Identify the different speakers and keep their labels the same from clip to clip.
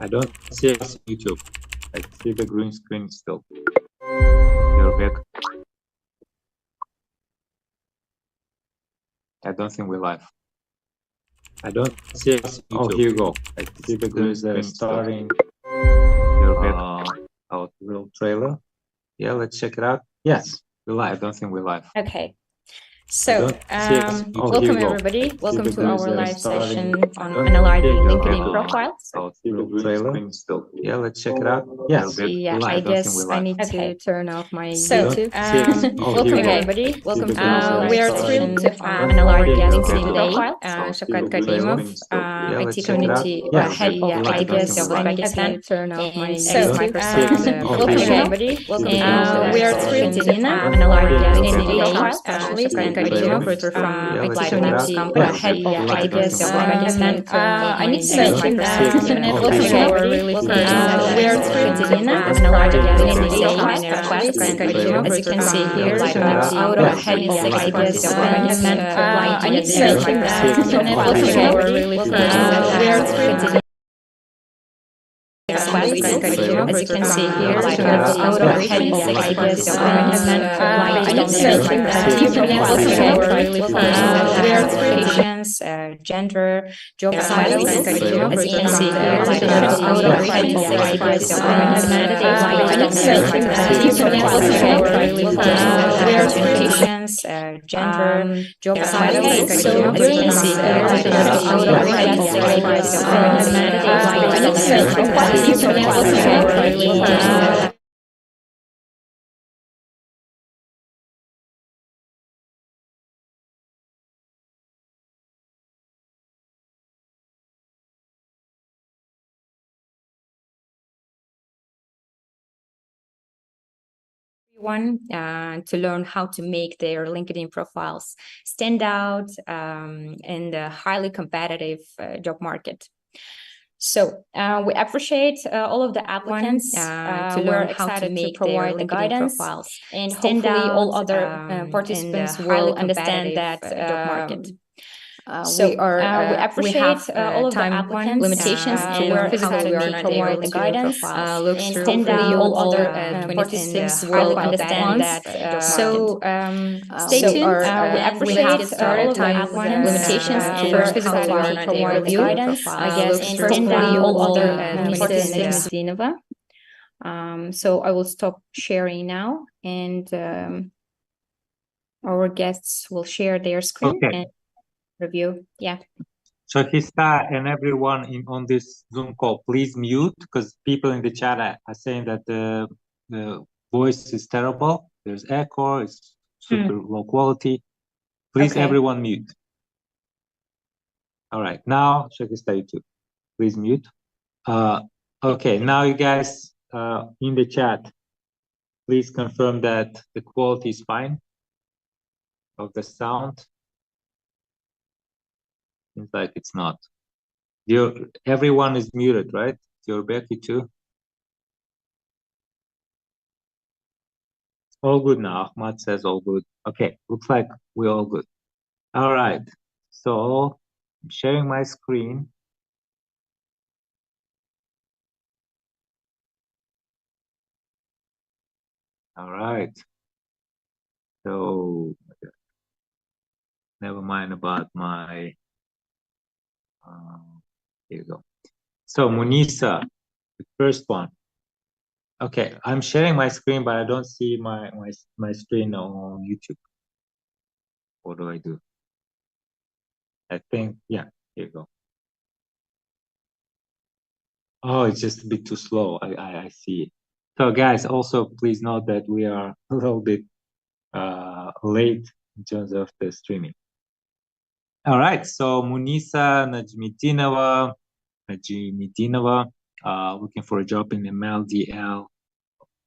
Speaker 1: I don't see us on YouTube. I see the green screen still. You're back. I don't think we're live. I don't see us on YouTube. Oh, here you go. I see the green screen starting. You're back. Our little trailer. Yeah, let's check it out. Yes, we're live. I don't think we're live.
Speaker 2: Okay. So, welcome everybody. Welcome to our live session on analyzing LinkedIn profiles.
Speaker 1: Yeah, let's check it out. Yes,
Speaker 2: yeah, I guess I need to turn off my YouTube. Welcome everybody. Welcome to we are thrilled to have another guest today. Rinat Kalimullin, IT community head of I guess I need to turn off my Microsoft. Welcome everybody. Welcome we are thrilled to have another guest today, specialist and operator from IT community head of I guess I need to mention that welcome everybody. We are thrilled to have another guest today, as you can see here, out of head of I guess I need to mention that welcome everybody. We are thrilled to as you can see here, out of head of I guess I need to mention that we are patients, gender, job titles, as you can see here, out of head of I guess I need to mention that we are patients, gender, job titles, as you can see here, out of head of I guess I need to mention everyone to learn how to make their LinkedIn profiles stand out in the highly competitive job market. So we appreciate all of the applicants to learn how to make their LinkedIn profiles, and hopefully all other participants will understand that job market. So we appreciate all of the applicants limitations to learn physically we are not able to guidance looks through hopefully all other participants will understand that so stay tuned. We appreciate all of the applicants limitations to learn physically we are not able to guidance and hopefully all other Munisa Nadjmitdinova. So I will stop sharing now, and our guests will share their screen.
Speaker 1: Okay.
Speaker 2: And review. Yeah.
Speaker 1: So Hista and everyone on this Zoom call, please mute, because people in the chat are saying that the voice is terrible. There's echo, it's super low quality. Please, okay. Everyone mute. All right, now Hista, you too. Please mute. Okay, now you guys in the chat, please confirm that the quality is fine of the sound. Seems like it's not. Everyone is muted, right? You're Becky too. All good now. Ahmad says all good. Okay, looks like we're all good. All right. So I'm sharing my screen. All right. So never mind about my. Here you go. So Munisa, the first one. Okay, I'm sharing my screen, but I don't see my screen on YouTube. What do I do? I think, yeah, here you go. Oh, it's just a bit too slow. I see it. So guys, also please note that we are a little bit late in terms of the streaming. All right, so Munisa Nadjmitdinova, looking for a job in ML/DL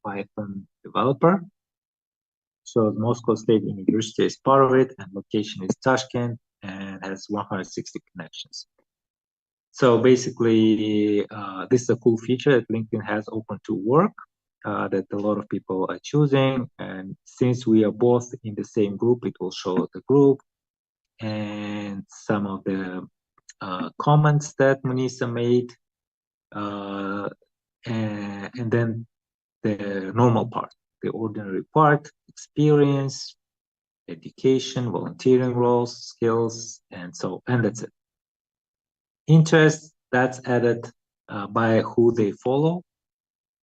Speaker 1: Python developer. So Moscow State University is part of it, and location is Tashkent, and has 160 connections. So basically, this is a cool feature that LinkedIn has open to work that a lot of people are choosing. And since we are both in the same group, it will show the group and some of the comments that Munisa made. and then the normal part, the ordinary part, experience, education, volunteering roles, skills, and that's it. Interest, that's added by who they follow,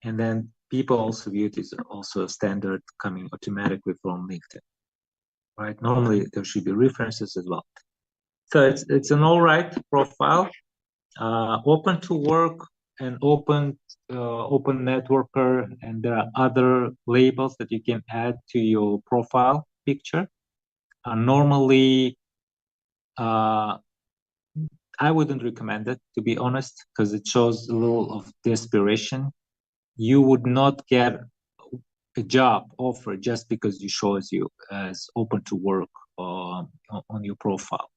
Speaker 1: and then people also view it as also a standard coming automatically from LinkedIn, right? Normally there should be references as well. So it's an all right profile, open to work and open networker, and there are other labels that you can add to your profile picture. Normally, I wouldn't recommend it, to be honest, because it shows a little of desperation. You would not get a job offer just because you show as open to work on your profile,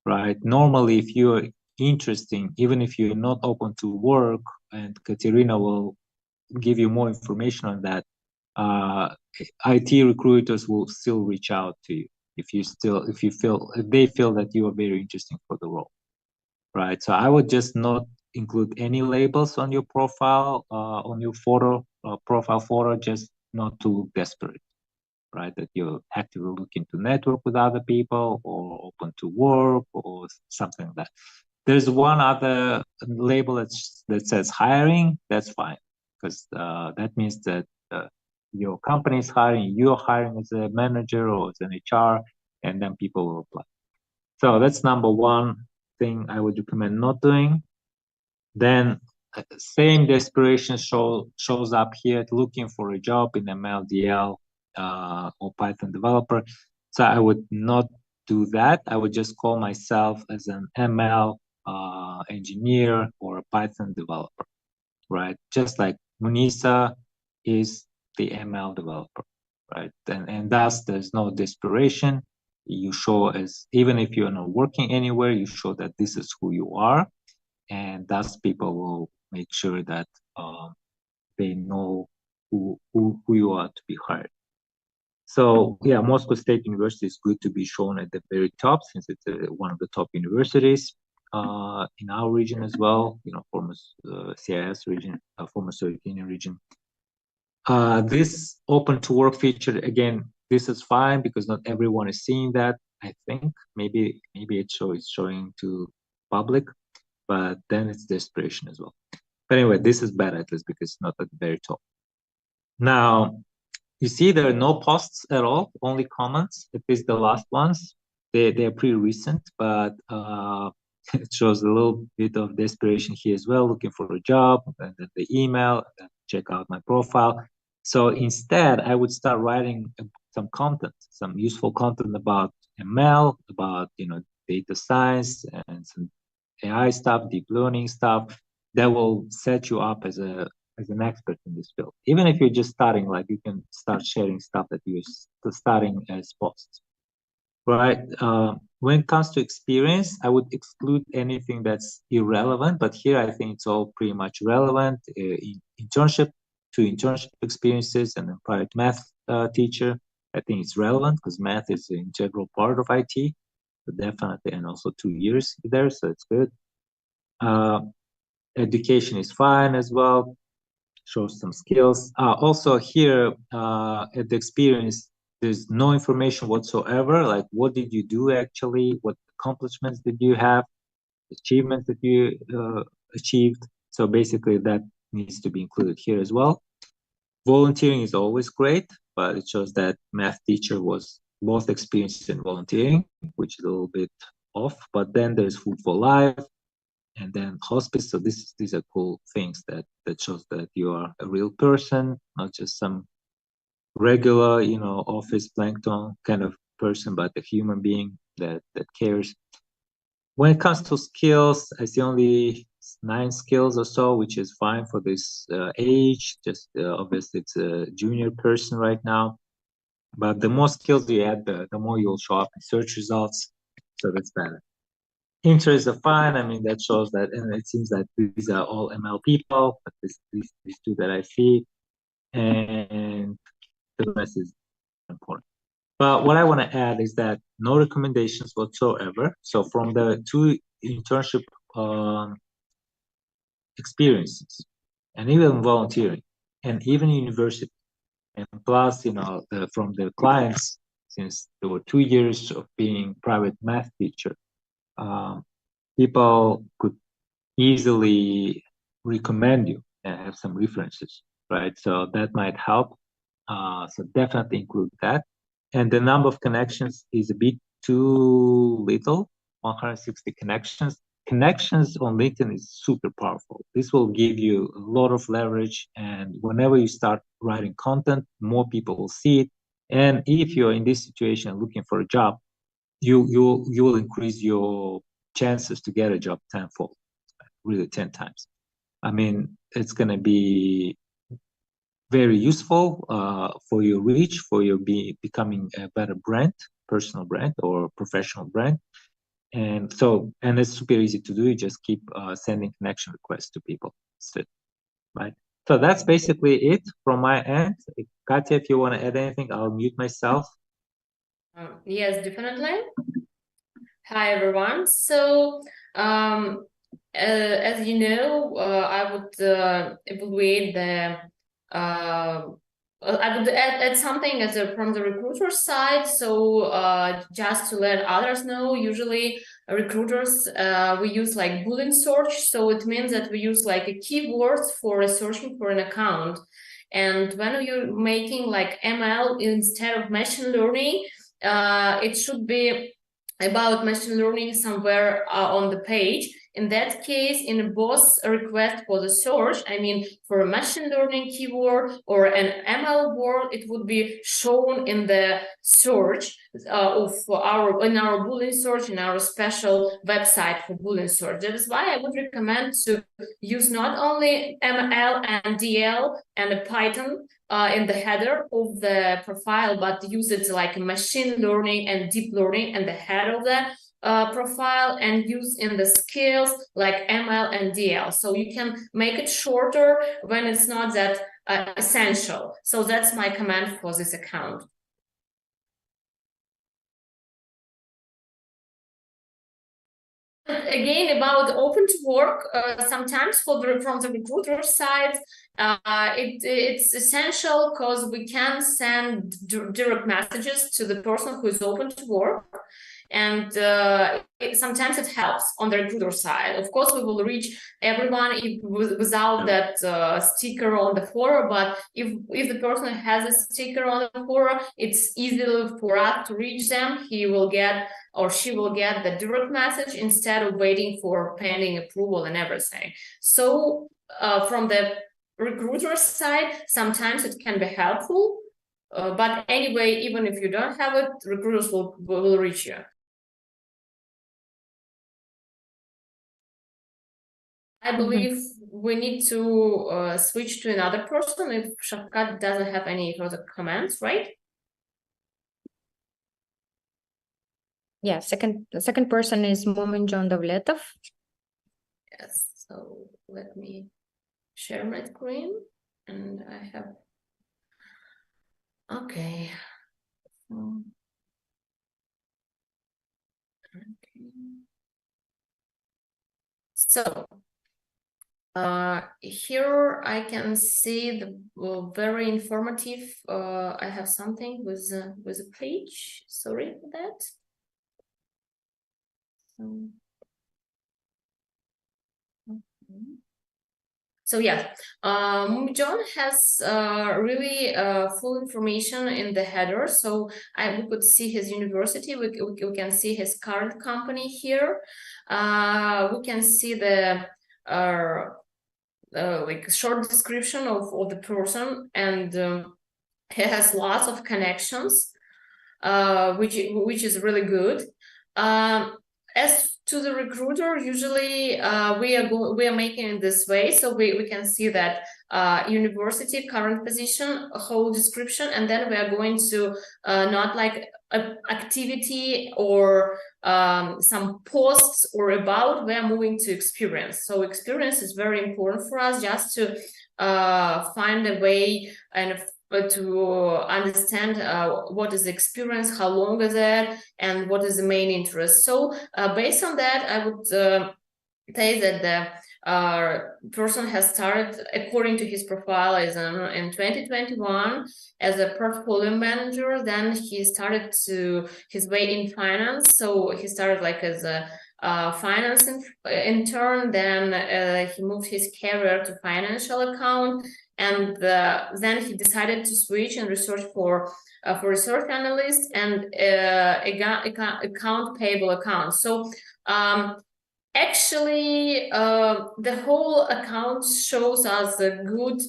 Speaker 1: right? Normally, if you're interesting, even if you're not open to work, and Katerina will give you more information on that, IT recruiters will still reach out to you if they feel that you are very interesting for the role, right? So I would just not include any labels on your profile, on your profile photo, just not to look desperate, right? That you're actively looking to network with other people or open to work or something like that. There's one other label that says hiring. That's fine, because that means that your company is hiring, you're hiring as a manager or as an HR, and then people will apply. So that's number one thing I would recommend not doing. Then same desperation shows up here, looking for a job in ML, DL, or Python developer. So I would not do that. I would just call myself as an ML engineer or a Python developer, right? Just like Munisa is the ML developer, right? And thus there's no desperation. You show as, even if you're not working anywhere, you show that this is who you are, and thus people will make sure that they know who you are to be hired. So yeah, Moscow State University is good to be shown at the very top, since it's one of the top universities in our region as well, former CIS region, former Soviet Union region. This open to work feature, again, this is fine because not everyone is seeing that. I think maybe it's showing to public, but then it's desperation as well. But anyway, this is bad, at least because it's not at the very top. Now, you see there are no posts at all, only comments, at least the last ones. They're pretty recent, but it shows a little bit of desperation here as well, looking for a job, and then the email, and check out my profile. So instead, I would start writing some content, some useful content about ML, about data science and some AI stuff, deep learning stuff, that will set you up as an expert in this field. Even if you're just starting, like, you can start sharing stuff that you're starting as posts, right? When it comes to experience, I would exclude anything that's irrelevant, but here I think it's all pretty much relevant. Internship experiences, and then private math teacher, I think it's relevant because math is an integral part of IT, but definitely, and also 2 years there, so it's good. Education is fine as well, shows some skills. Also here, at the experience, there's no information whatsoever, like what did you do actually, what accomplishments did you have, achievements that you achieved. So basically that needs to be included here as well. Volunteering is always great, but it shows that math teacher was both experienced in volunteering, which is a little bit off. But then there's food for life, and then hospice. So these are cool things that shows that you are a real person, not just some regular, office plankton kind of person, but a human being that cares. When it comes to skills, I see only 9 skills or so, which is fine for this age. Just obviously it's a junior person right now, but the more skills you add, the more you'll show up in search results. So that's better. Interests are fine. I mean, that shows that, and it seems that these are all ML people, but these two that I see, and the rest is important. But what I want to add is that no recommendations whatsoever. So from the 2 internship experiences, and even volunteering, and even university. And plus, from the clients, since there were 2 years of being private math teacher, people could easily recommend you and have some references, right? So that might help. So definitely include that. And the number of connections is a bit too little, 160 connections. Connections on LinkedIn is super powerful. This will give you a lot of leverage, and whenever you start writing content, more people will see it. And if you're in this situation looking for a job, you will increase your chances to get a job tenfold, really 10 times. I mean, it's going to be very useful for your reach, for your becoming a better brand, personal brand or professional brand. And it's super easy to do. You just keep sending connection requests to people. That's it, right? So that's basically it from my end. Katya, if you want to add anything, I'll mute myself.
Speaker 3: Yes, definitely. Hi, everyone. So, as you know, I would evaluate the I would add something from the recruiter side. So just to let others know, usually recruiters, we use like Boolean search. So it means that we use like a keywords for searching for an account. And when you're making like ML instead of machine learning, it should be about machine learning somewhere on the page. In that case, in both request for the search, I mean, for a machine learning keyword or an ML word, it would be shown in the search in our Boolean search, in our special website for Boolean search. That is why I would recommend to use not only ML and DL and a Python in the header of the profile, but use it like machine learning and deep learning in the head of the profile, and use in the skills like ML and DL. So you can make it shorter when it's not that essential. So that's my command for this account. Again, about open to work, sometimes from the recruiter side, it's essential because we can send direct messages to the person who is open to work. And sometimes it helps on the recruiter side. Of course, we will reach everyone without that sticker on the footer, but if the person has a sticker on the footer, it's easier for us to reach them. He will get or she will get the direct message instead of waiting for pending approval and everything. So from the recruiter side, sometimes it can be helpful. But anyway, even if you don't have it, recruiters will reach you. I believe we need to switch to another person if Shafkat doesn't have any further comments, right?
Speaker 2: Yeah, the second person is Muminjon Davletov.
Speaker 3: Yes, so let me share my screen, and I have. Okay. Okay. So here I can see the very informative. I have something with a page. Sorry for that. So yes, Muminjon has really full information in the header. So we could see his university. We can see his current company here. We can see the like short description of the person, and he has lots of connections, which is really good. As to the recruiter, usually we are making it this way, so we can see that university, current position, a whole description, and then we are going to not like activity or some posts or about, we are moving to experience. So experience is very important for us, just to find a way and to understand what is the experience, how long is it, and what is the main interest. So based on that, I would say that person has started, according to his profile, is in 2021 as a portfolio manager. Then he started to his way in finance. So he started like as a finance intern. Then he moved his career to financial account, and then he decided to switch and research for research analyst and account payable account. So actually, the whole account shows us a good,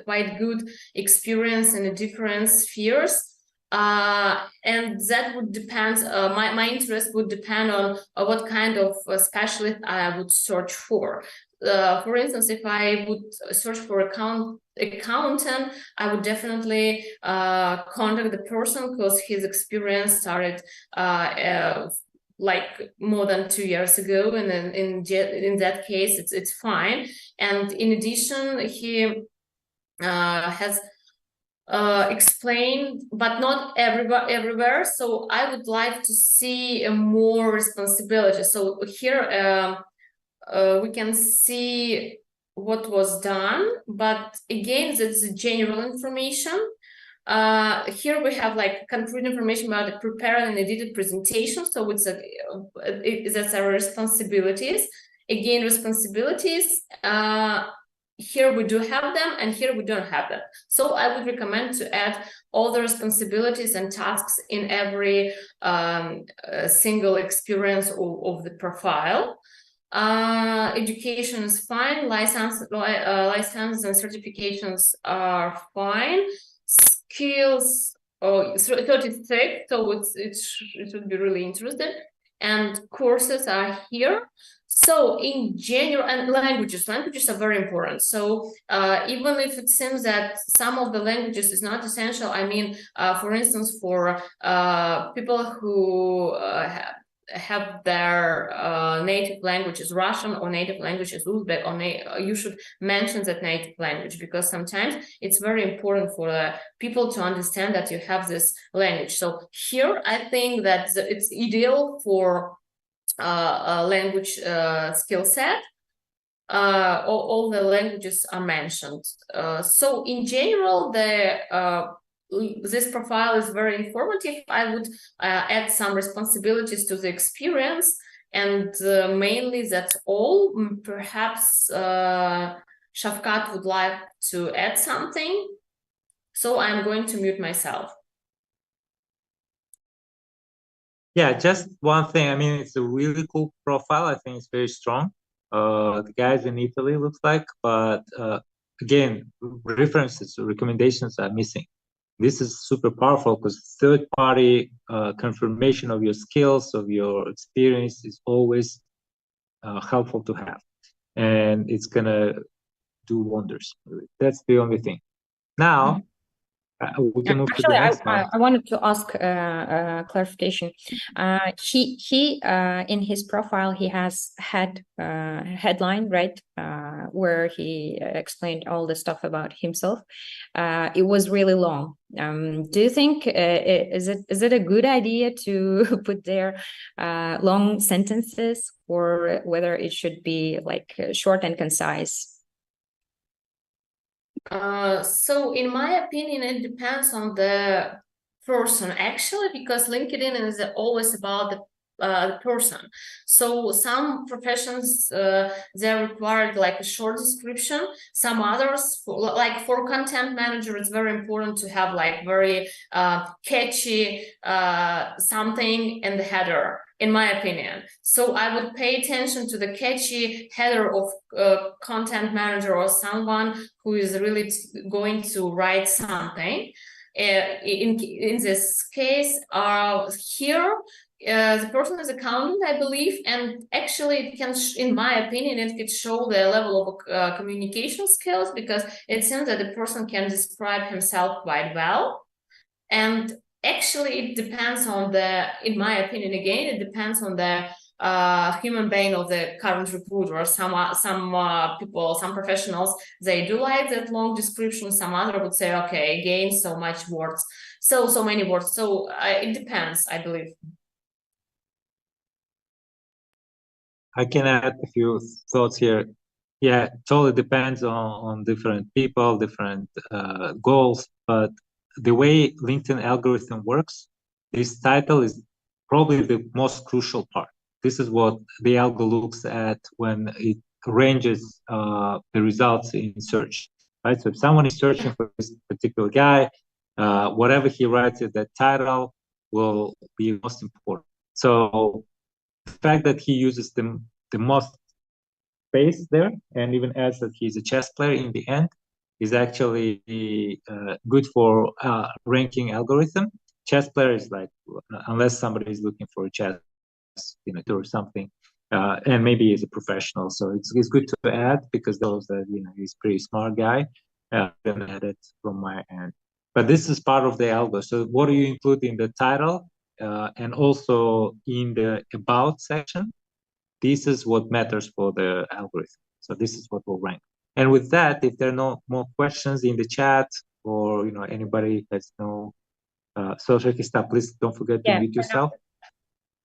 Speaker 3: quite good experience in the different spheres. And that would depend, my interest would depend on what kind of specialist I would search for. For instance, if I would search for accountant, I would definitely contact the person because his experience started like more than 2 years ago, and then in that case it's fine. And in addition, he has explained, but not everywhere. So I would like to see more responsibility. So here we can see what was done, but again, that's general information. Here we have like concrete information about the prepared and edited presentation. So that's our responsibilities. Again, responsibilities. Here we do have them, and here we don't have them. So I would recommend to add all the responsibilities and tasks in every single experience of the profile. Education is fine. Licenses and certifications are fine. Skills, 36, so it should be really interesting. And courses are here. So in general, and languages are very important. So even if it seems that some of the languages is not essential, I mean, for instance, for people who have their native language is Russian or native language is Uzbek, or you should mention that native language, because sometimes it's very important for people to understand that you have this language. So here I think that it's ideal for a language skill set. All the languages are mentioned. So in general, this profile is very informative. I would add some responsibilities to the experience, and mainly that's all. Perhaps Shafkat would like to add something, so I'm going to mute myself.
Speaker 1: Yeah, just one thing. I mean, it's a really cool profile. I think it's very strong. The guys in Italy looks like, but again, references, recommendations are missing. This is super powerful because third-party confirmation of your skills, of your experience is always helpful to have, and it's gonna do wonders. That's the only thing. Now we can move to the next one.
Speaker 2: I wanted to ask clarification. He in his profile he has had headline, right, where he explained all the stuff about himself. It was really long. Do you think is it a good idea to put there long sentences, or whether it should be like short and concise?
Speaker 3: So in my opinion, it depends on the person actually, because LinkedIn is always about the person. So some professions they required like a short description. Some others, like for content manager, it's very important to have like very catchy something in the header, in my opinion. So I would pay attention to the catchy header of content manager or someone who is really going to write something. In this case, here the person is accountant, I believe, and actually it can, in my opinion, it could show the level of communication skills, because it seems that the person can describe himself quite well. And actually it depends on the, in my opinion, again, it depends on the human being of the current recruiter. Some people, some professionals, they do like that long description. Some other would say, okay, again, so much words, so many words. So it depends, I believe.
Speaker 1: I can add a few thoughts here. Yeah, totally depends on different people, different goals. But the way LinkedIn algorithm works, this title is probably the most crucial part. This is what the algo looks at when it ranges the results in search, right? So if someone is searching for this particular guy, whatever he writes at that title will be most important. So the fact that he uses the most space there and even adds that he's a chess player in the end is actually good for ranking algorithm. Chess player is like, unless somebody is looking for a chess, or something, and maybe he's a professional. So it's good to add because those that, he's a pretty smart guy. Then add it from my end. But this is part of the algo. So what do you include in the title and also in the about section? This is what matters for the algorithm. So this is what will rank. And with that, if there are no more questions in the chat or anybody has no so Shakista, please don't forget to mute yourself.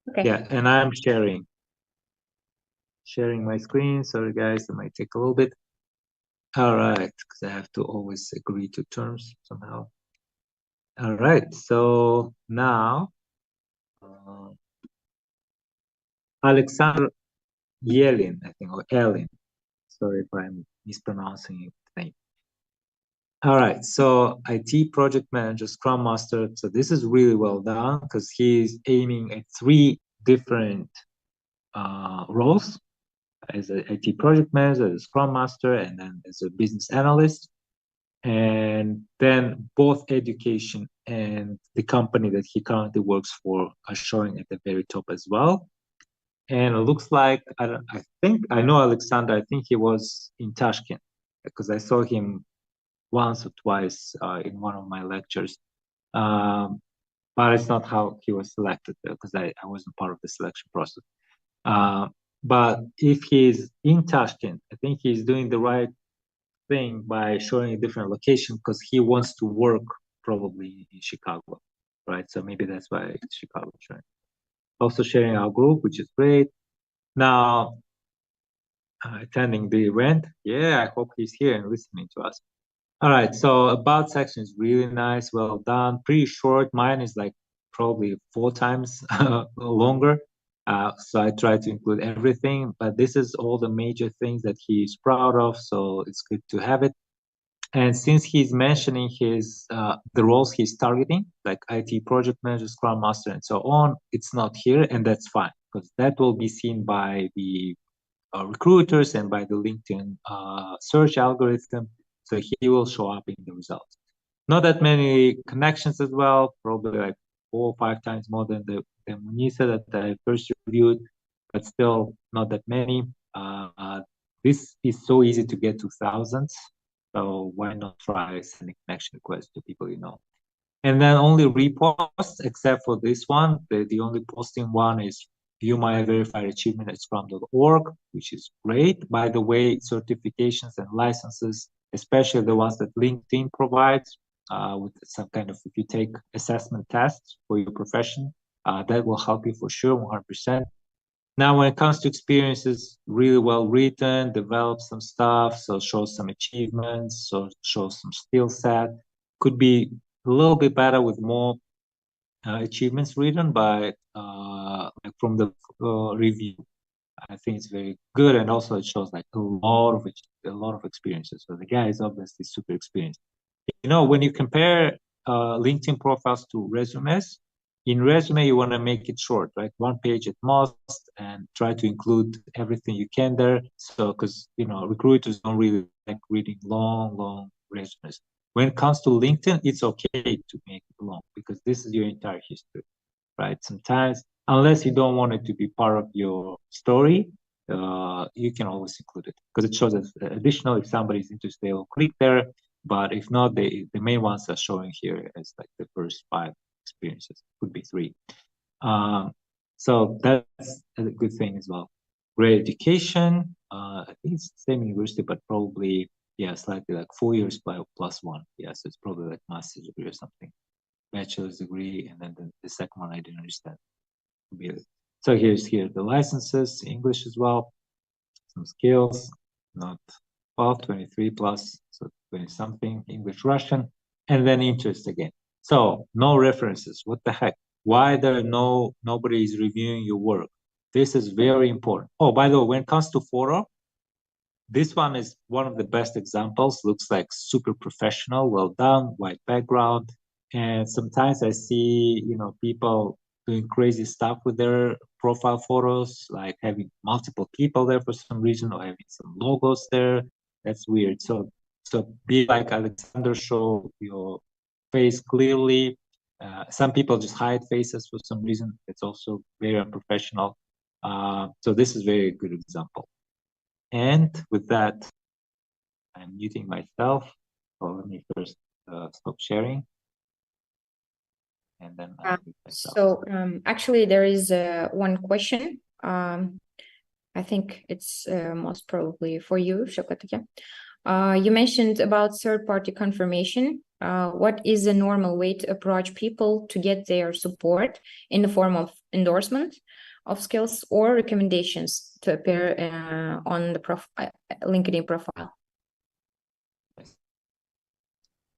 Speaker 2: Okay.
Speaker 1: Yeah, and I'm sharing my screen. Sorry guys, it might take a little bit. All right, because I have to always agree to terms somehow. All right, so now Alexander Yelin, I think, or Elin. Sorry if I'm mispronouncing the name. All right, so IT project manager, Scrum Master. So this is really well done because he's aiming at 3 different roles as an IT project manager, as a Scrum Master, and then as a business analyst. And then both education and the company that he currently works for are showing at the very top as well. And it looks like, I know Alexander, I think he was in Tashkent because I saw him once or twice in one of my lectures. But it's not how he was selected because I wasn't part of the selection process. But if he's in Tashkent, I think he's doing the right thing by showing a different location because he wants to work probably in Chicago, right? So maybe that's why it's Chicago showing. Also sharing our group, which is great. Now, attending the event. Yeah, I hope he's here and listening to us. All right, so about section is really nice, well done, pretty short. Mine is like probably 4 times longer. So I try to include everything, but this is all the major things that he's proud of, so it's good to have it. And since he's mentioning his the roles he's targeting, like IT project manager, Scrum Master, and so on, it's not here, and that's fine, because that will be seen by the recruiters and by the LinkedIn search algorithm. So he will show up in the results. Not that many connections as well, probably like 4 or 5 times more than the Munisa that I first reviewed, but still not that many. This is so easy to get to thousands, so why not try sending connection requests to people you know? And then only reposts, except for this one. The only posting one is view my verified achievement at scrum.org, which is great. By the way, certifications and licenses, especially the ones that LinkedIn provides, with some kind of, if you take assessment tests for your profession, that will help you for sure, 100%. Now, when it comes to experiences, really well written, develop some stuff, so show some achievements, so show some skill set. Could be a little bit better with more achievements written by like from the review. I think it's very good, and also it shows like a lot of experiences. So the guy is obviously super experienced. When you compare LinkedIn profiles to resumes, in resume you want to make it short, right? 1 page at most, and try to include everything you can there. So because recruiters don't really like reading long resumes. When it comes to LinkedIn, it's okay to make it long because this is your entire history, right? Sometimes, unless you don't want it to be part of your story, you can always include it because it shows as additional. If somebody's interested, they will click there. But if not, the main ones are showing here as like the first 5 experiences, could be 3. So that's a good thing as well. Great education. I think it's the same university, but probably, yeah, slightly like 4 years plus 1. Yeah, so it's probably like master's degree or something. Bachelor's degree, and then the second one I didn't understand. So here's the licenses, English as well, some skills, not 12, 23 plus, so 20 something, English, Russian, and then interest again. So no references. What the heck? Why nobody is reviewing your work? This is very important. Oh, by the way, when it comes to photo, this one is one of the best examples. Looks like super professional, well done, white background. And sometimes I see, people doing crazy stuff with their profile photos, like having multiple people there for some reason, or having some logos there. That's weird. So be like Alexander, show your face clearly. Some people just hide faces for some reason. It's also very unprofessional. So this is very good example. And with that, I'm muting myself. So let me first stop sharing. And then I'll mute myself.
Speaker 2: So actually, there is one question. I think it's most probably for you, Shokotake. You mentioned about third-party confirmation. What is a normal way to approach people to get their support in the form of endorsement of skills or recommendations to appear on the LinkedIn profile?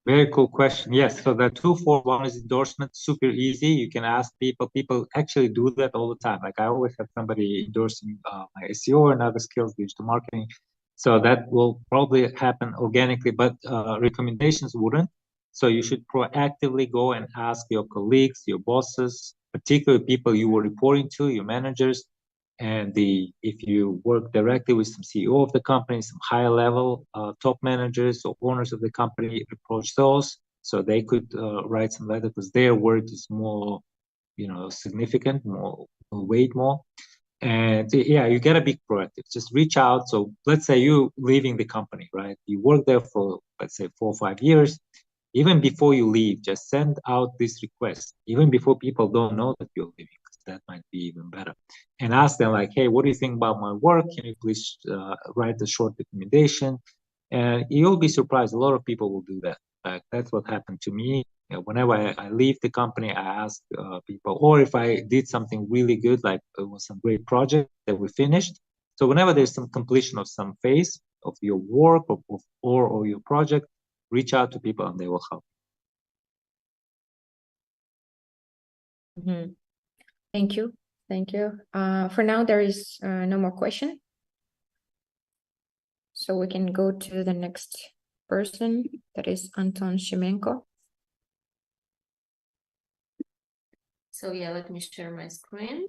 Speaker 1: Very cool question. Yes, so the 2-4-1 is endorsement, super easy. You can ask people. People actually do that all the time. Like I always have somebody endorsing my SEO and other skills, digital marketing. So that will probably happen organically, but recommendations wouldn't. So you should proactively go and ask your colleagues, your bosses, particularly people you were reporting to, your managers, and if you work directly with some CEO of the company, some higher level top managers or owners of the company, approach those so they could write some letter, because their word is more, significant, more weight more. And yeah, you gotta be proactive. Just reach out. So let's say you leaving the company, right? You work there for, let's say, 4 or 5 years. Even before you leave, just send out this request, even before people don't know that you're leaving. That might be even better. And ask them like, hey, what do you think about my work? Can you please write a short recommendation? And you'll be surprised. A lot of people will do that. Like, that's what happened to me. Whenever I leave the company, I ask people, or if I did something really good, like it was some great project that we finished. So whenever there's some completion of some phase of your work or your project, reach out to people and they will help.
Speaker 2: Mm-hmm. Thank you. For now, there is no more question. So we can go to the next person, that is Anton Shymeyko.
Speaker 3: So yeah, let me share my screen.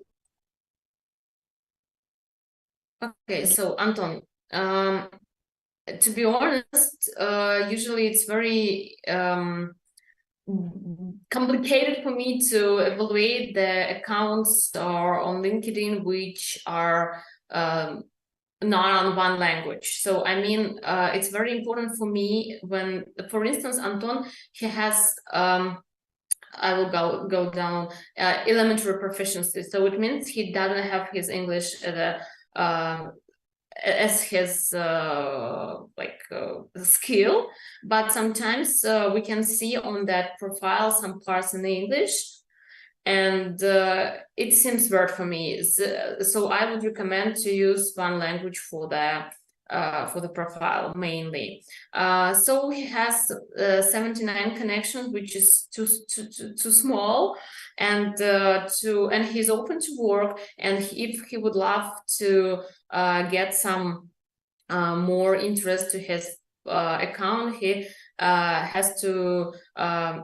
Speaker 3: Okay, so Anton, to be honest, usually it's very complicated for me to evaluate the accounts or on LinkedIn which are not on one language. So I mean, it's very important for me when, for instance, Anton, he has I will go down elementary proficiency. So it means he doesn't have his English as his skill, but sometimes we can see on that profile some parts in English, and it seems weird for me. So I would recommend to use one language for the profile mainly. So he has 79 connections, which is too small, and he's open to work. And if he would love to get some more interest to his account, he has to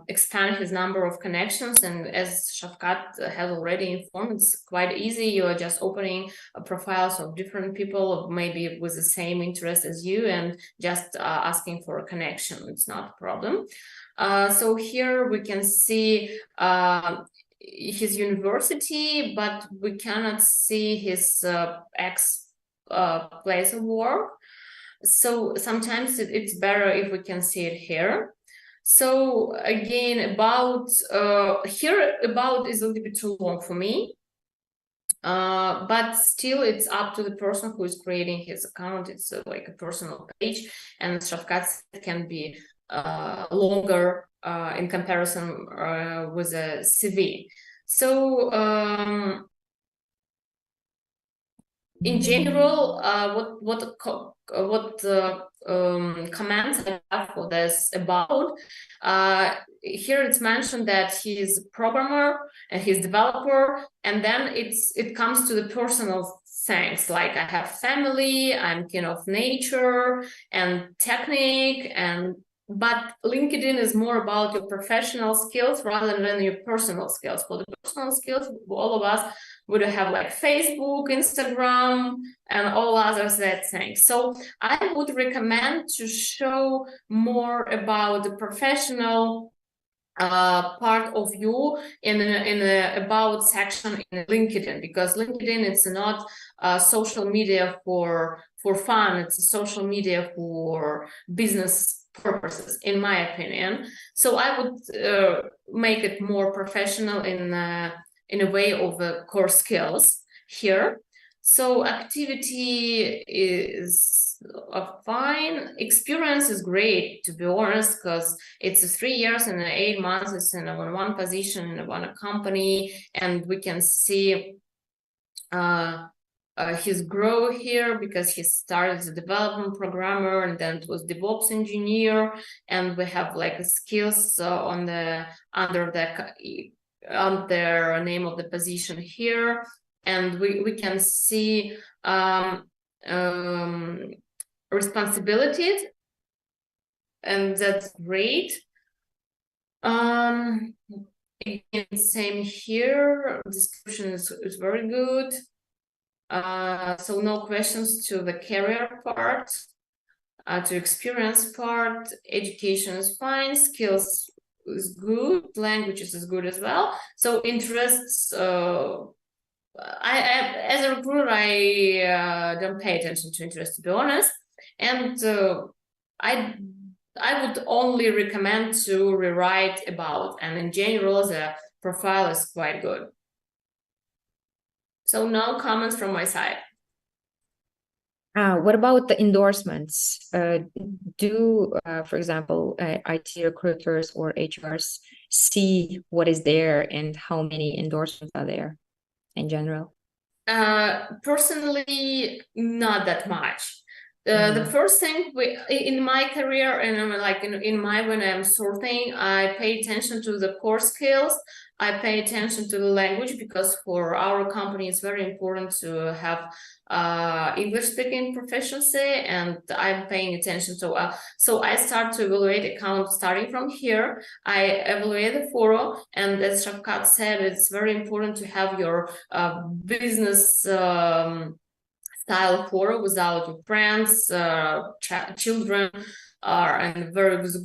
Speaker 3: expand his number of connections. And as Shafkat has already informed, it's quite easy. You are just opening profiles of different people, maybe with the same interest as you, and just asking for a connection. It's not a problem. So here we can see his university, but we cannot see his place of work. So sometimes it's better if we can see it here. So again, about here, about is a little bit too long for me, but still it's up to the person who is creating his account. It's like a personal page, and Shafkat can be longer in comparison with a CV. So in general, comments I have for this about, here it's mentioned that he's a programmer and he's developer, and then it comes to the personal things, like I have family, I'm king of nature and technique, but LinkedIn is more about your professional skills rather than your personal skills. For the personal skills, all of us would have like Facebook, Instagram, and all others that things. So I would recommend to show more about the professional part of you in a about section in LinkedIn, because LinkedIn it's not social media for fun, it's a social media for business purposes, in my opinion. So I would make it more professional in a way of core skills here. So activity is fine. Experience is great, to be honest, because it's 3 years and 8 months. It's in one position in one company, and we can see his growth here, because he started as a development programmer and then it was DevOps engineer, and we have like skills on the under the name of the position here, and we can see responsibilities, and that's great. Again, same here, description is very good. So no questions to the career part, to experience part. Education is fine, skills is good, languages is good as well. So interests, I as a recruiter, I don't pay attention to interest, to be honest, and I would only recommend to rewrite about, and in general the profile is quite good. So no comments from my side.
Speaker 2: What about the endorsements? For example, IT recruiters or HRs see what is there and how many endorsements are there in general?
Speaker 3: Personally, not that much. The first thing in my career, and like in my when I'm sorting, I pay attention to the core skills. I pay attention to the language, because for our company it's very important to have English speaking proficiency, and I'm paying attention to. So I start to evaluate account starting from here. I evaluate the photo, and as Shavkat said, it's very important to have your business style photo without your friends, children, and very with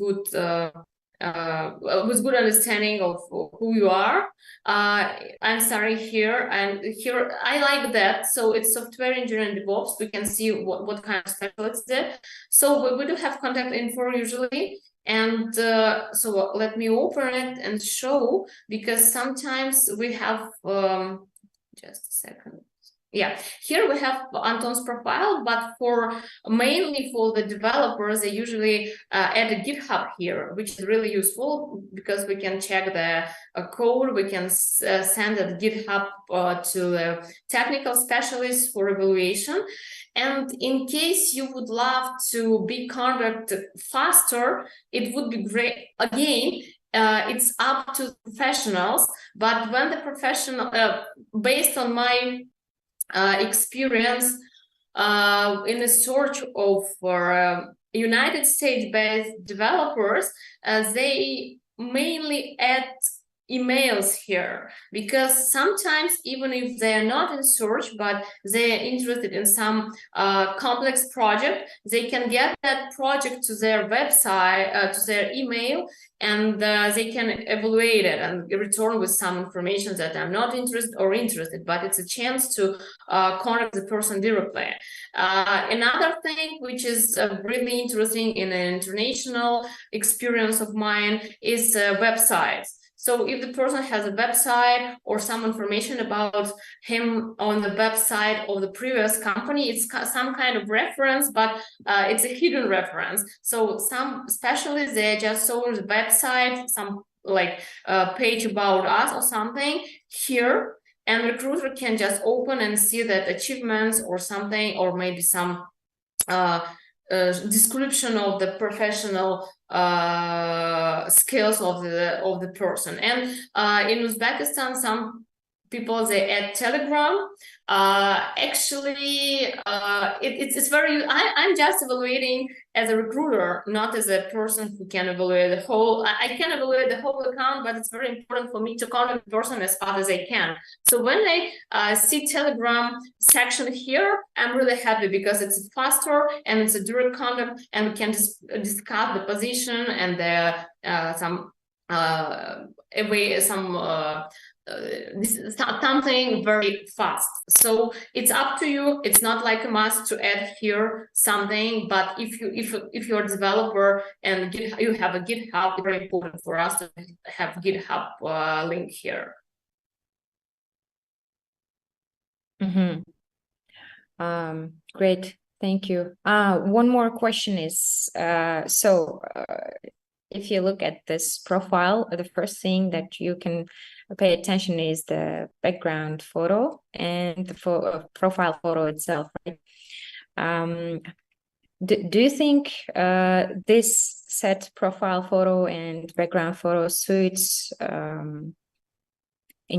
Speaker 3: good understanding of who you are. I'm starting here, and here I like that. So it's software engineer and DevOps. We can see what kind of specialists there. So we do have contact info usually. And so let me open it and show, because sometimes we have, just a second. Yeah, here we have Anton's profile, but mainly for the developers, they usually add a GitHub here, which is really useful, because we can check the code, we can send a GitHub to the technical specialists for evaluation. And in case you would love to be contacted faster, it would be great. Again, it's up to professionals, but when the professional, based on my experience in the search of United States-based developers, they mainly add emails here, because sometimes even if they are not in search but they are interested in some complex project, they can get that project to their website, to their email, and they can evaluate it and return with some information that I'm not interested, but it's a chance to contact the person directly. Another thing which is really interesting in an international experience of mine is websites. So if the person has a website or some information about him on the website of the previous company, it's some kind of reference, but it's a hidden reference. So some specialists, they just saw the website, some like page about us or something here, and recruiter can just open and see that achievements or something, or maybe some description of the professional skills of the person. And in Uzbekistan, some people, they add Telegram. Actually, it's very, I'm just evaluating as a recruiter, not as a person who can evaluate the whole. I can evaluate the whole account, but it's very important for me to contact the person as fast as I can. So when I see Telegram section here, I'm really happy because it's faster and it's a direct contact, and we can just discuss the position and the this is something very fast. So it's up to you. It's not like a must to add here something, but if you're a developer and you have a GitHub, it's very important for us to have GitHub link here.
Speaker 2: Great, thank you. One more question is, if you look at this profile, the first thing that you can pay attention is the background photo and the profile photo itself, right? Do you think this set profile photo and background photo suits in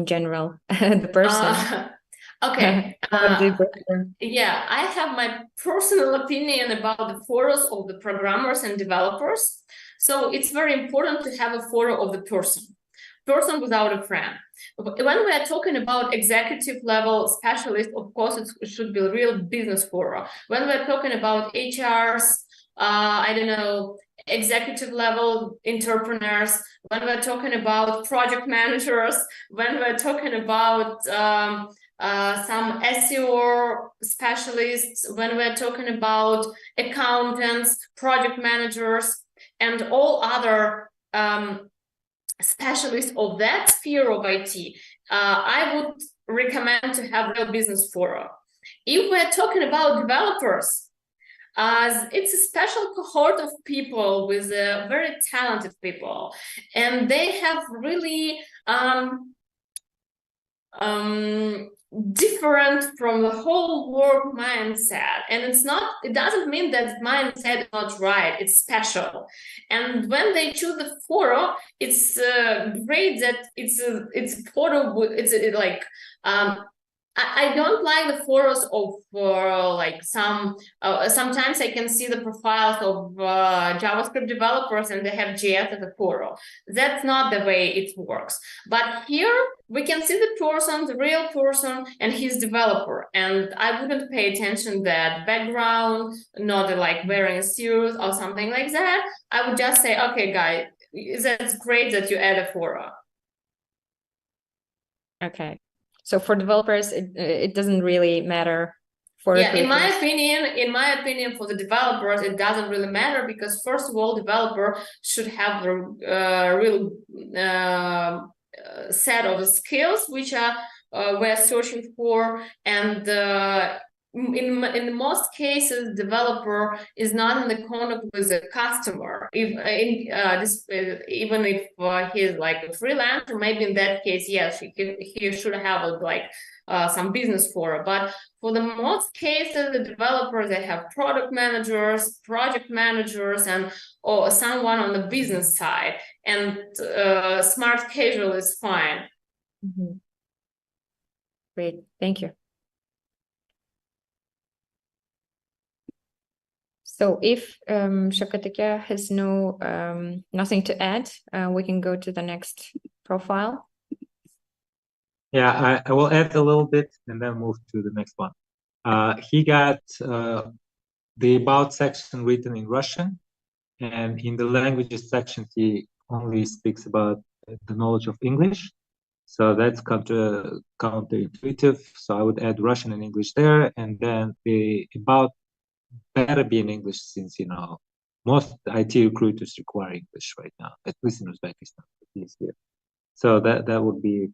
Speaker 2: general the person?
Speaker 3: Okay.
Speaker 2: Yeah,
Speaker 3: I have my personal opinion about the photos of the programmers and developers. So it's very important to have a photo of the person without a friend. When we are talking about executive level specialist, of course, it should be a real business photo. When we're talking about HRs, I don't know, executive level entrepreneurs, when we're talking about project managers, when we're talking about some SEO specialists, when we're talking about accountants, project managers, and all other specialists of that sphere of IT, I would recommend to have real business photo. If we're talking about developers, it's a special cohort of people with very talented people, and they have really different from the whole work mindset, and it doesn't mean that mindset is not right, it's special. And when they choose the photo, it's great that it's a photo, it's like I don't like the photos of like sometimes I can see the profiles of JavaScript developers and they have JS as a photo. That's not the way it works. But here we can see the person, the real person, and his developer. And I wouldn't pay attention that background, not like wearing a suit or something like that. I would just say, okay, guys, that's great that you add a photo.
Speaker 2: Okay. So for developers, it doesn't really matter.
Speaker 3: In my opinion, for the developers, it doesn't really matter because first of all, developer should have a real set of skills which we're searching for, and in most cases, developer is not in the contact with the customer. Even if he's like a freelancer, maybe in that case, yes, he should have some business for it. But for the most cases, the developers, they have product managers, project managers, or someone on the business side. And smart casual is fine.
Speaker 2: Great, thank you. So if Shakatika has nothing to add, we can go to the next profile.
Speaker 1: Yeah, I will add a little bit and then move to the next one. He got the about section written in Russian, and in the languages section, he only speaks about the knowledge of English. So that's counterintuitive. So I would add Russian and English there, and then the about better be in English, since most IT recruiters require English right now, at least in Uzbekistan, at least here. So that would be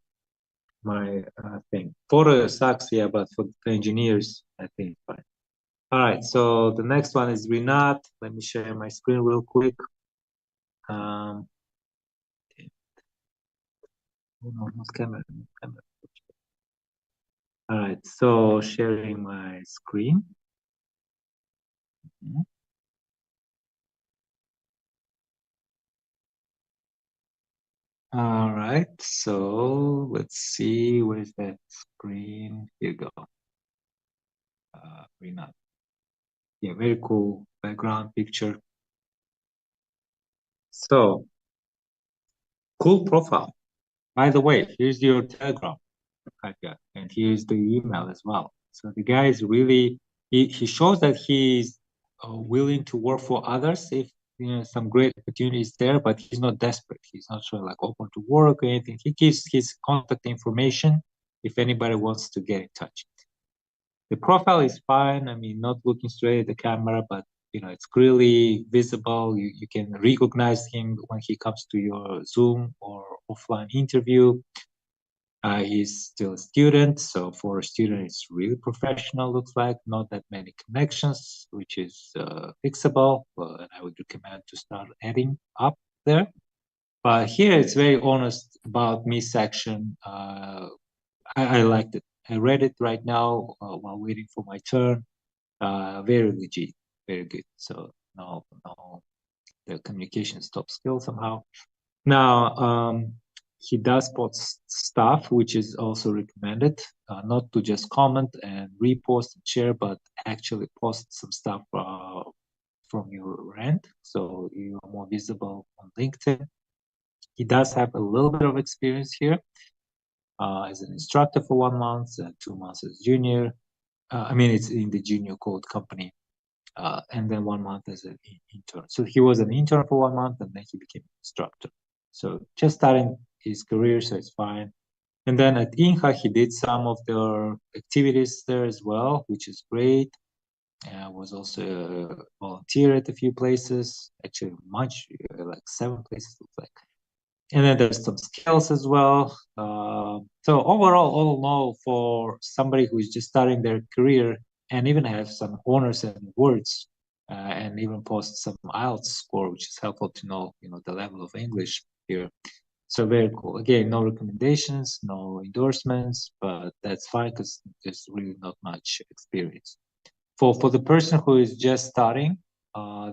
Speaker 1: my thing. Photo sucks, yeah, but for the engineers, I think it's fine. All right, so the next one is Rinat. Let me share my screen real quick. Oh no, not camera. All right, so sharing my screen. All right, so let's see, where's that screen? Here you go. Rinat. Yeah, very cool background picture. So, cool profile. By the way, here's your Telegram, Katya, and here's the email as well. So the guy is really, he shows that he's willing to work for others if some great opportunities there, but he's not desperate. He's not sure like open to work or anything. He gives his contact information if anybody wants to get in touch. The profile is fine. I mean, not looking straight at the camera, but it's clearly visible. You can recognize him when he comes to your Zoom or offline interview. He's still a student, so for a student, it's really professional, looks like. Not that many connections, which is fixable, and I would recommend to start adding up there. But here, it's very honest about me section. I liked it. I read it right now while waiting for my turn. Very legit, very good. So no, the communication top skill somehow. Now, he does post stuff, which is also recommended, not to just comment and repost and share, but actually post some stuff from your end, so you are more visible on LinkedIn. He does have a little bit of experience here as an instructor for 1 month, 2 months as junior. I mean, it's in the junior code company, and then 1 month as an intern. So he was an intern for 1 month, and then he became an instructor. So just starting his career, so it's fine. And then at INHA, he did some of their activities there as well, which is great. Was also a volunteer at a few places, actually much, like 7 places, looks like. And then there's some skills as well. So overall, all in all, for somebody who is just starting their career and even have some honors and words, and even post some IELTS score, which is helpful to know, the level of English here. So very cool. Again, no recommendations, no endorsements, but that's fine because there's really not much experience. For the person who is just starting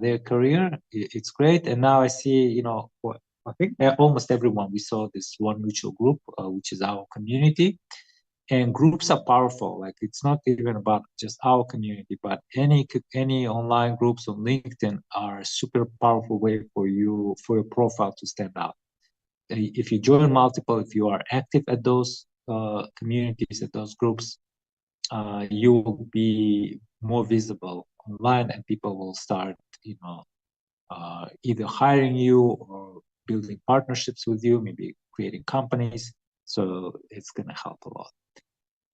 Speaker 1: their career, it's great. And now I see, I think almost everyone, we saw this one mutual group, which is our community. And groups are powerful. Like, it's not even about just our community, but any online groups on LinkedIn are a super powerful way for your profile to stand out. If you join multiple, if you are active at those communities, at those groups, you will be more visible online, and people will start, either hiring you or building partnerships with you, maybe creating companies. So it's going to help a lot.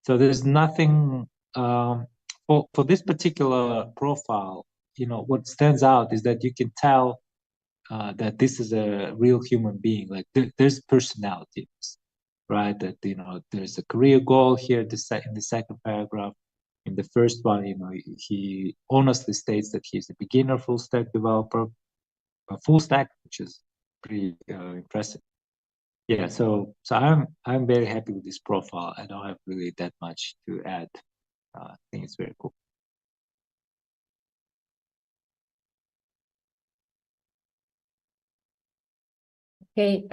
Speaker 1: So there's nothing for this particular profile. What stands out is that you can tell that this is a real human being. Like there's personality, right? That there's a career goal here. In the second paragraph, in the first one, he honestly states that he's a beginner full stack developer, a full stack, which is pretty impressive. Yeah, so I'm very happy with this profile. I don't have really that much to add. I think it's very cool.
Speaker 2: Okay,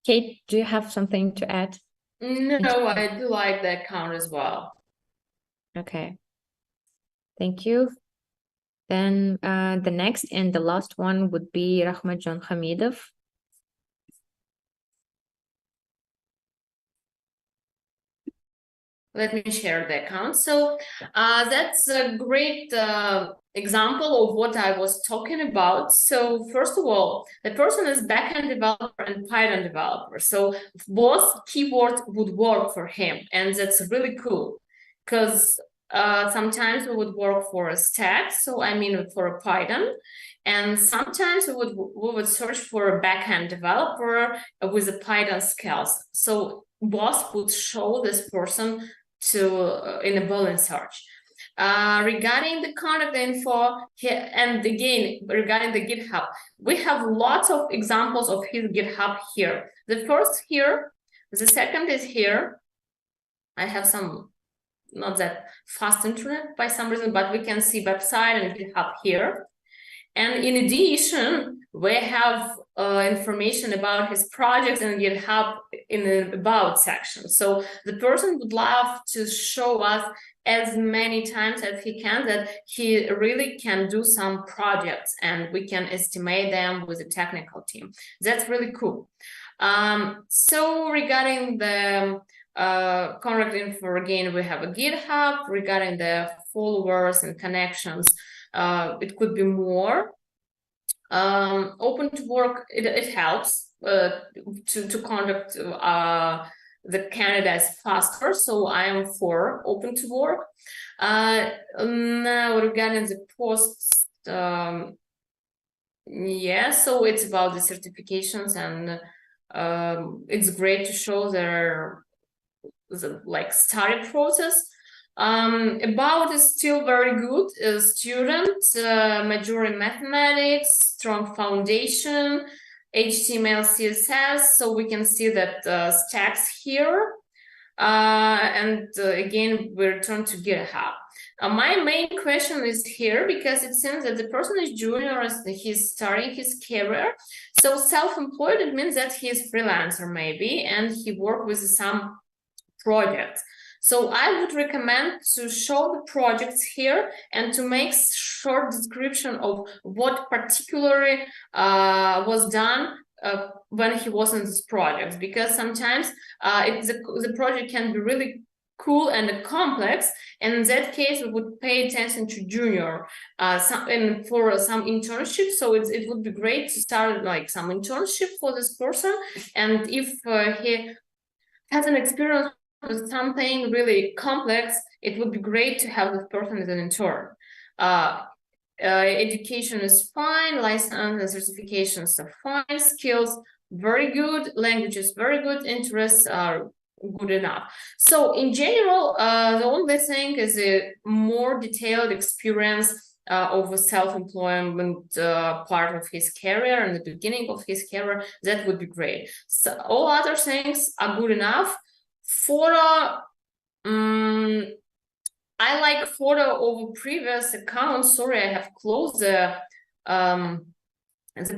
Speaker 2: Kate, do you have something to add?
Speaker 3: No, I do like that account as well.
Speaker 2: Okay, thank you. Then the next and the last one would be Raxmatjon Hamidov.
Speaker 3: Let me share the account. So that's a great example of what I was talking about. So first of all, the person is backend developer and Python developer. So both keywords would work for him. And that's really cool because sometimes we would work for a stack. So I mean for a Python. And sometimes we would search for a backend developer with a Python skills. So both would show this person to in a Boolean search. Regarding the contact info, and again, regarding the GitHub, we have lots of examples of his GitHub here. The first here, the second is here. I have some not that fast internet by some reason, but we can see website and GitHub here. And in addition, we have information about his projects and GitHub in the About section. So the person would love to show us as many times as he can that he really can do some projects and we can estimate them with the technical team. That's really cool. So regarding the contact info, again, we have a GitHub. Regarding the followers and connections, it could be more. Open to work, it helps to contact the candidates faster, so I am for open to work. Now regarding the posts, yeah, so it's about the certifications, and it's great to show their like study process. About is still very good. Student, major in mathematics, strong foundation, HTML, CSS. So we can see that stacks here. And again, we return to GitHub. My main question is here because it seems that the person is junior, he's starting his career. So self-employed, it means that he is freelancer maybe, and he worked with some projects. So I would recommend to show the projects here and to make short description of what particularly was done when he was in this project, because sometimes the project can be really cool and complex, and in that case we would pay attention to junior and for some internship. So it would be great to start like some internship for this person, and if he has an experience with something really complex, it would be great to have this person as an intern. Education is fine, license and certifications are fine, skills very good, languages very good, interests are good enough. So in general, the only thing is a more detailed experience of a self-employment part of his career and the beginning of his career. That would be great. So all other things are good enough. Photo, I like photo over previous accounts. Sorry, I have closed the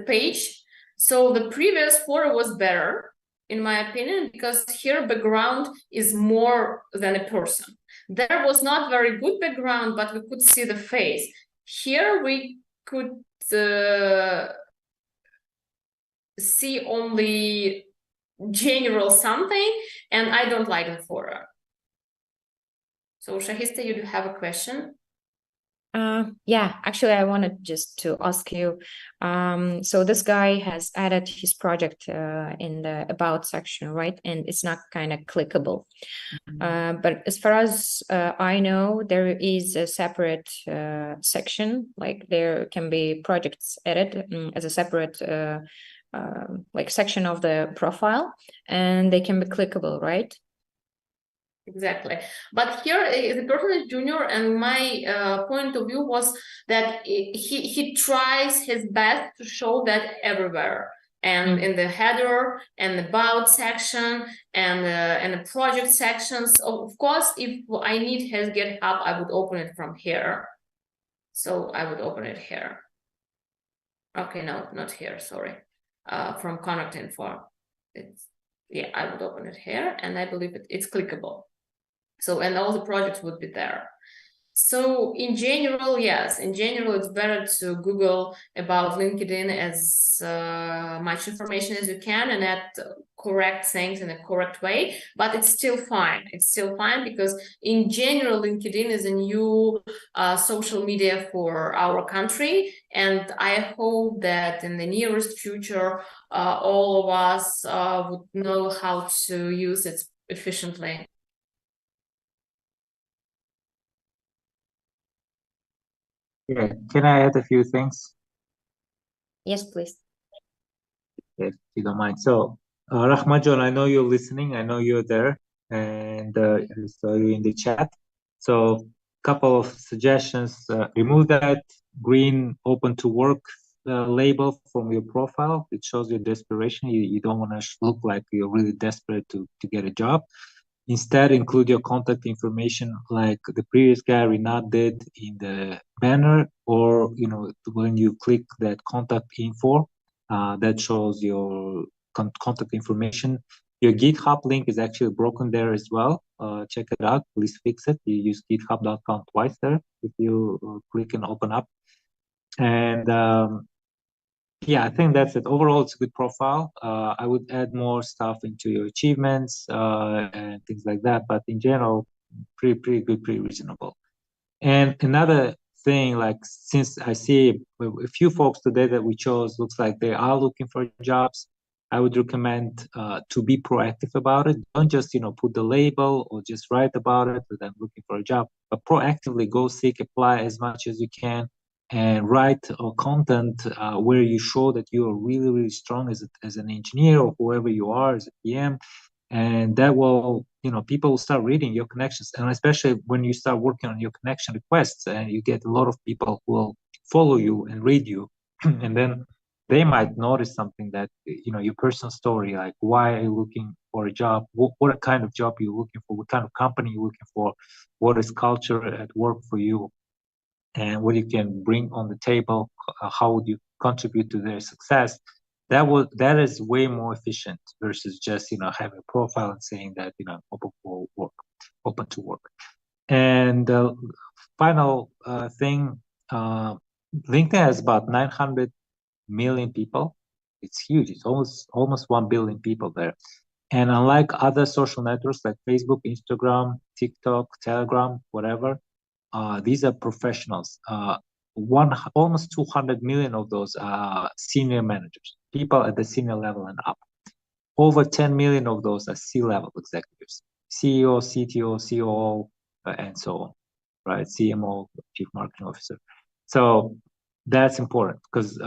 Speaker 3: page. So the previous photo was better, in my opinion, because here background is more than a person. There was not very good background, but we could see the face. Here we could see only general something, and I don't like the photo. So Shahista, you do have a question?
Speaker 2: Yeah, actually, I wanted just to ask you. So this guy has added his project in the About section, right? And it's not kind of clickable. But as far as I know, there is a separate section, like there can be projects added as a separate like section of the profile, and they can be clickable, right?
Speaker 3: Exactly. But here the person is junior, and my point of view was that he tries his best to show that everywhere, and in the header and the About section and the project sections. Of course, if I need his GitHub, I would open it from here. So I would open it here. Okay, no, not here, sorry. From contact info. Yeah, I would open it here, and I believe it's clickable. So, and all the projects would be there. So in general, yes, in general, it's better to Google about LinkedIn as much information as you can and add correct things in a correct way, but it's still fine. It's still fine because in general, LinkedIn is a new social media for our country. And I hope that in the nearest future, all of us would know how to use it efficiently.
Speaker 1: Yeah, can I add a few things?
Speaker 2: Yes, please.
Speaker 1: If you don't mind. So, Raxmatjon, I know you're listening. I know you're there, and I saw you in the chat. So, couple of suggestions: remove that green "open to work" label from your profile. It shows your desperation. You don't want to look like you're really desperate to get a job. instead include your contact information like the previous guy Rinat did in the banner, or when you click that contact info, that shows your contact information. Your GitHub link is actually broken there as well. Check it out. Please fix it. You use github.com twice there if you click and open up. And yeah, I think that's it. Overall, it's a good profile. I would add more stuff into your achievements and things like that. But in general, pretty good, pretty reasonable. And another thing, like, since I see a few folks today that we chose, looks like they are looking for jobs, I would recommend to be proactive about it. Don't just, put the label or just write about it that I'm looking for a job, but proactively go seek, apply as much as you can, and write content where you show that you are really, really strong as an engineer or whoever you are as a PM. And that will, people will start reading your connections. And especially when you start working on your connection requests and you get a lot of people who will follow you and read you. And then they might notice something that, your personal story, like why are you looking for a job? What kind of job you're looking for? What kind of company you're looking for? What is culture at work for you? And what you can bring on the table? How would you contribute to their success? That is way more efficient versus just having a profile and saying that open to work. And the final thing, LinkedIn has about 900 million people. It's huge. It's almost 1 billion people there. And unlike other social networks like Facebook, Instagram, TikTok, Telegram, whatever, these are professionals. Almost 200 million of those are senior managers, people at the senior level and up. Over 10 million of those are C-level executives, CEO, CTO, COO, and so on, right? CMO, Chief Marketing Officer. So that's important because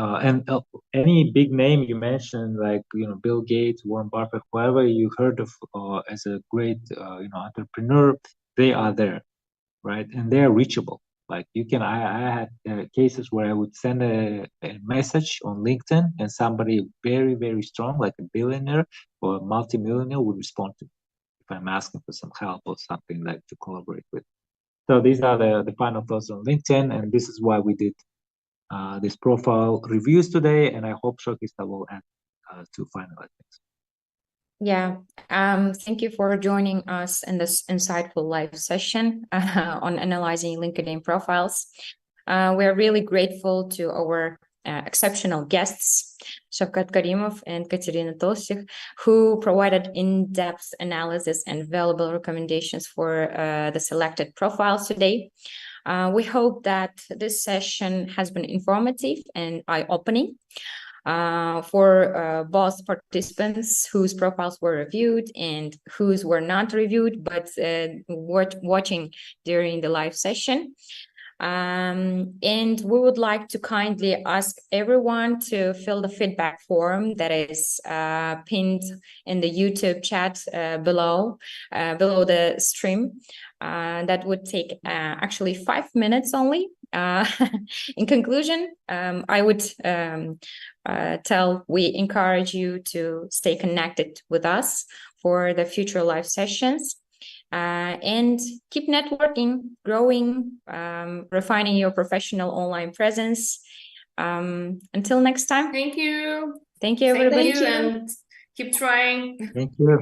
Speaker 1: any big name you mentioned, like Bill Gates, Warren Buffett, whoever you heard of as a great entrepreneur, they are there, right? And they're reachable. Like I had cases where I would send a message on LinkedIn and somebody very, very strong, like a billionaire or a multimillionaire, would respond to me if I'm asking for some help or something like to collaborate with. So these are the final thoughts on LinkedIn, and this is why we did this profile reviews today, and I hope Shokista will add to finalize things.
Speaker 2: Yeah, thank you for joining us in this insightful live session on analyzing LinkedIn profiles. We're really grateful to our exceptional guests, Shavkat Karimov and Katerina Tolstikh, who provided in-depth analysis and valuable recommendations for the selected profiles today. We hope that this session has been informative and eye-opening for both participants whose profiles were reviewed and whose were not reviewed, but watching during the live session. And we would like to kindly ask everyone to fill the feedback form that is pinned in the YouTube chat below the stream. That would take actually 5 minutes only. In conclusion, I would we encourage you to stay connected with us for the future live sessions. And keep networking, growing, refining your professional online presence. Until next time.
Speaker 3: Thank you.
Speaker 2: Thank you, everybody.
Speaker 3: Thank you, and keep trying.
Speaker 1: Thank you.